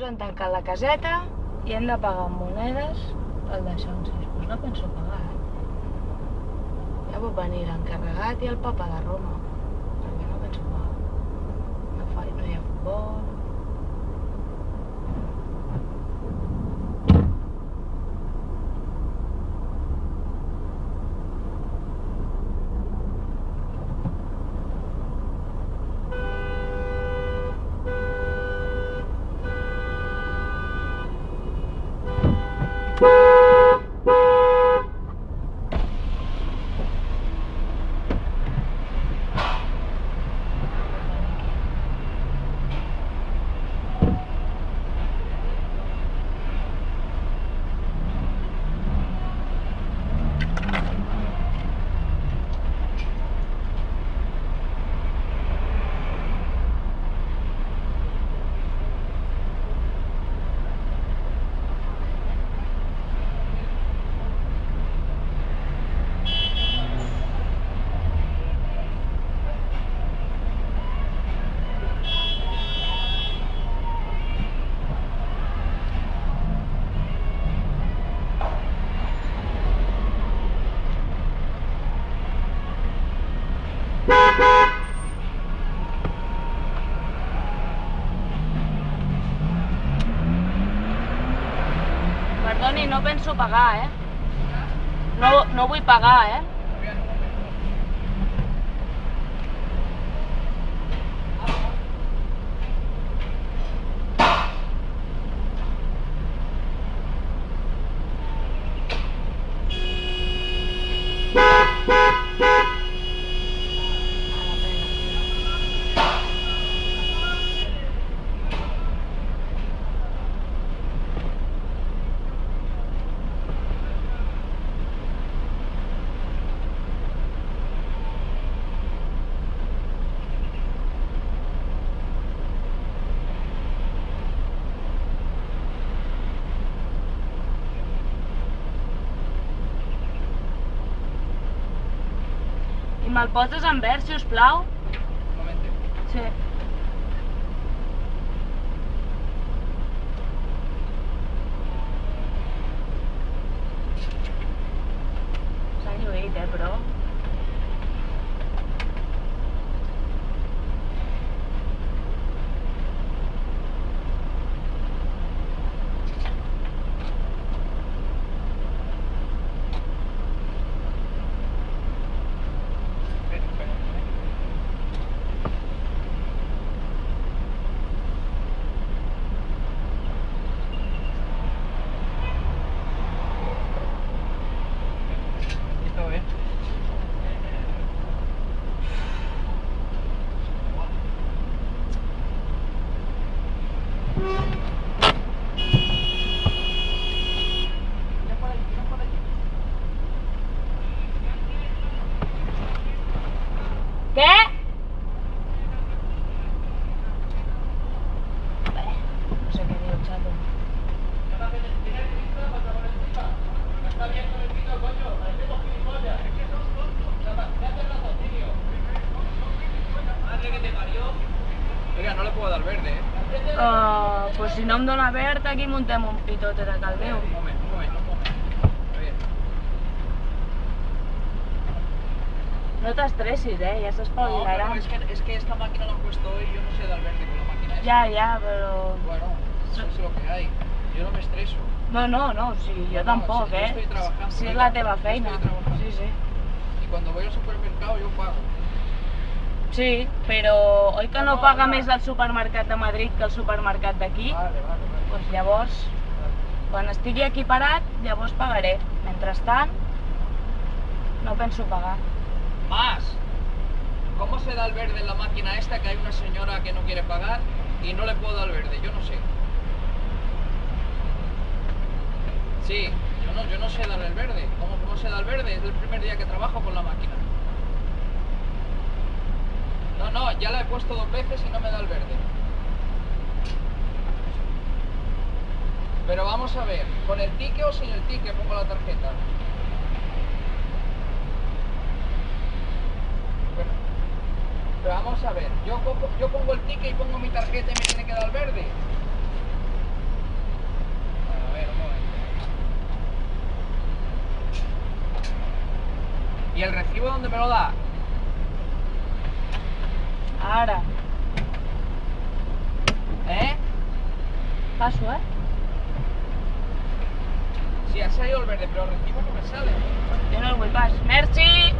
han tancat la caseta i hem de pagar amb monedes el d'això. Doncs no penso pagar. Ja pot venir l'encarregat i el papa de Roma, perquè no penso pagar. No hi ha futbol. Perdoni, no penso pagar, No vull pagar, I me'l poses en verd, si us plau? Un moment. Sí. S'ha lluït, però... Què? No sé què diu el xato. Oiga, no le puedo dar verde, Pues si no em dóna verd, aquí muntem un pitote de caldeu. Un moment. A ver. No t'estressis, ja s'espavilarà. No, es que esta máquina la han puesto hoy y yo no sé dar verde con la máquina esta. Ja, però... Bueno, eso es lo que hay. Yo no me estreso. No, sí, jo tampoc, si yo estoy trabajando, Si és la teva yo feina. estoy trabajando. Sí. Y cuando voy al supermercado yo pago. Sí, però oi que no paga més el supermercat de Madrid que el supermercat d'aquí? Vale. Doncs llavors, quan estigui equiparat, llavors pagaré. Mentrestant, no penso pagar. Más. ¿Cómo se da el verde en la máquina esta que hay una señora que no quiere pagar y no le puedo dar el verde? Yo no sé. Sí, yo no sé dar el verde. ¿Cómo se da el verde? Es el primer día que trabajo con la máquina. No, ya la he puesto 2 veces y no me da el verde. Pero vamos a ver, ¿con el ticket o sin el ticket pongo la tarjeta? Pero vamos a ver, yo pongo el ticket y pongo mi tarjeta y me tiene que dar el verde. ¿Y el recibo dónde me lo da? Ara. Paso, Si ha salido el verde, pero el recibo no me sale. Jo no el vull pas. Merci!